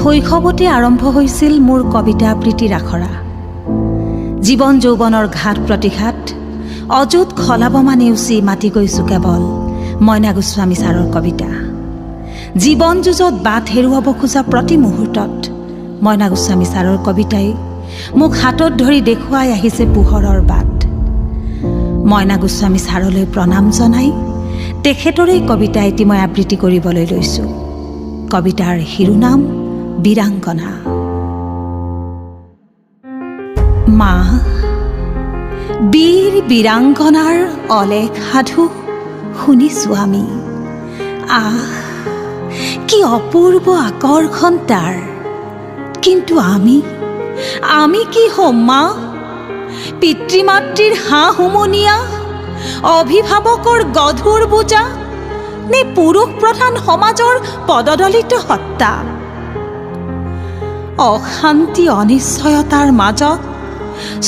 শৈশৱতে আৰম্ভ হৈছিল মোৰ কবিতা আবৃত্তিৰ আখৰা। জীৱন যৌৱনৰ ঘাট প্ৰতিঘাত অযুত খলাবমা নেওচি মাতি গৈছোঁ কেৱল মইনা গোস্বামী ছাৰৰ কবিতা। জীৱন যুঁজত বাট হেৰুৱাব খোজা প্ৰতি মুহূৰ্তত মইনা গোস্বামী ছাৰৰ কবিতাই মোক হাতত ধৰি দেখুৱাই আহিছে পোহৰৰ বাট। মইনা গোস্বামী ছাৰলৈ প্ৰণাম জনাই তেখেতৰে কবিতা এটি মই আবৃত্তি কৰিবলৈ লৈছোঁ। কবিতাৰ শিৰোনাম বীৰাংগনা। মা, বীৰ বীৰাংগনাৰ অলেখ সাধু শুনিছোঁ আমি। কি অপূৰ্ব আকৰ্ষণ তাৰ। কিন্তু আমি কি হ'ম মা? পিতৃ মাতৃৰ হাঁহ হুমুনিয়া, অভিভাৱকৰ গধুৰ বোজা, নে পুৰুষ প্ৰধান সমাজৰ পদদলিত সত্তা? অশান্তি অনিশ্চয়তাৰ মাজত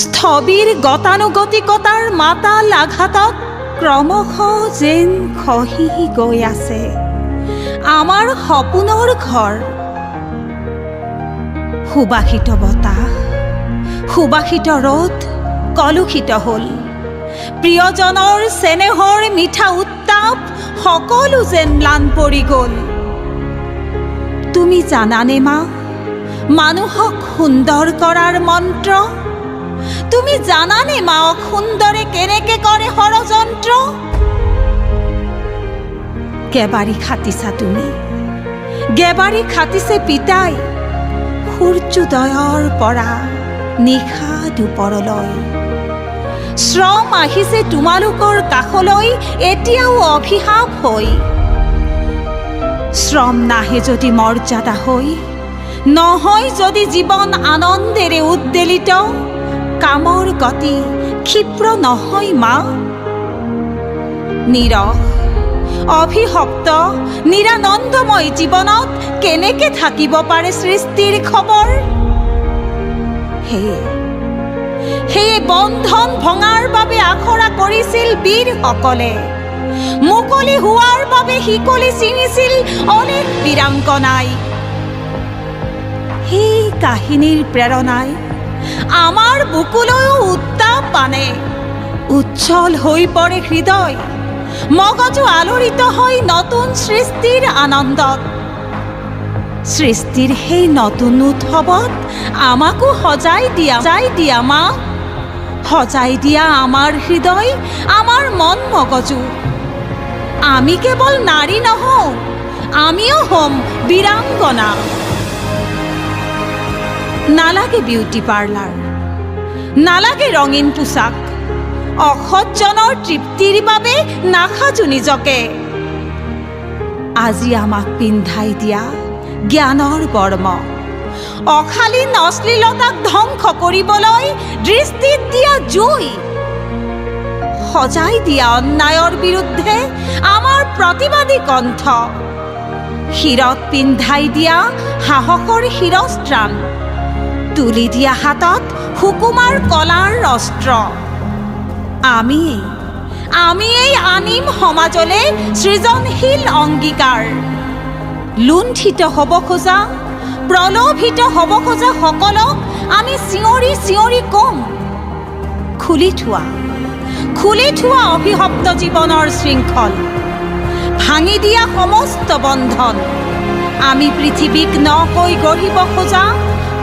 স্থবিৰ গতানুগতিকতাৰ মাতাল আঘাতত ক্ৰমশ যেন খহি গৈ আছে আমাৰ সপোনৰ ঘৰ। সুবাসিত বতাহ, সুবাসিত ৰ'দ কলুষিত হ'ল। প্ৰিয়জনৰ চেনেহৰ মিঠা উত্তাপ সকলো যেন ম্লান পৰি গ'ল। তুমি জানানে মা মানুহক সুন্দৰ কৰাৰ মন্ত্ৰ? তুমি জানানে মাক সুন্দৰে কেনেকে কৰে ষড়যন্ত্ৰ? গেবাৰী খাটিছা তুমি, গেবাৰী খাটিছে পিতাই, সূৰ্যোদয়ৰ পৰা নিশা দুপৰলৈ। শ্ৰম আহিছে তোমালোকৰ কাষলৈ এতিয়াও অভিশাপ হৈ। শ্ৰম নাহে যদি মৰ্যাদা হৈ, নহয় যদি জীৱন আনন্দেৰে উদ্বেলিত, কামৰ গতি ক্ষিপ্ৰ নহয় মা? নীৰস অভিশপ্ত নিৰানন্দময় জীৱনত কেনেকে থাকিব পাৰে সৃষ্টিৰ খবৰ? সেয়ে বন্ধন ভঙাৰ বাবে আখৰা কৰিছিল বীৰসকলে। মুকলি হোৱাৰ বাবে শিকলি ছিঙিছিল অনেক বীৰাংগনাই। সেই কাহিনীৰ প্ৰেৰণাই আমাৰ বুকুলৈও উত্তাপ আনে। উজ্জ্বল হৈ পৰে হৃদয়, মগজু আলোড়িত হয় নতুন সৃষ্টিৰ আনন্দত। সৃষ্টিৰ সেই নতুন উৎসৱত আমাকো সজাই দিয়া মা। সজাই দিয়া আমাৰ হৃদয়, আমাৰ মন মগজু। আমি কেৱল নাৰী নহওঁ, আমিও হ'ম বীৰাংগনা। নালাগে বিউটি পাৰ্লাৰ, নালাগে ৰঙীন পোছাক, অসৎজনৰ তৃপ্তিৰ বাবে নাসাজো নিজকে। আজি আমাক পিন্ধাই দিয়া জ্ঞানৰ বৰ্ম, অশালীন অশ্লীলতাক ধ্বংস কৰিবলৈ দৃষ্টিত দিয়া জুই। সজাই দিয়া অন্যায়ৰ বিৰুদ্ধে আমাৰ প্ৰতিবাদী কণ্ঠ, শিৰত পিন্ধাই দিয়া সাহসৰ শিৰস্ত্ৰাণ, তুলি দিয়া হাতত সুকুমাৰ কলাৰ অস্ত্ৰ। আমিয়েই আনিম সমাজলৈ সৃজনশীল অংগীকাৰ। লুণ্ঠিত হ'ব খোজা, প্ৰলোভিত হ'ব খোজা সকলক আমি চিঞৰি চিঞৰি কম, খুলি থোৱা অভিশপ্ত জীৱনৰ শৃংখল, ভাঙি দিয়া সমস্ত বন্ধন। আমি পৃথিৱীক নকৈ গঢ়িব খোজা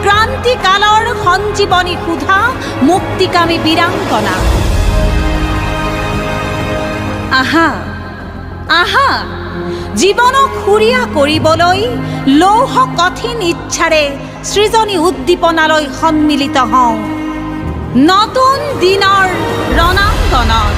ক্ৰান্তিকালৰ সঞ্জীৱনী সুধা মুক্তিকামী বীৰাংগনা। আহা জীৱনক সুৰীয়া কৰিবলৈ লৌহ কঠিন ইচ্ছাৰে সৃজনী উদ্দীপনালৈ সন্মিলিত হওঁ নতুন দিনৰ ৰণাংগনত।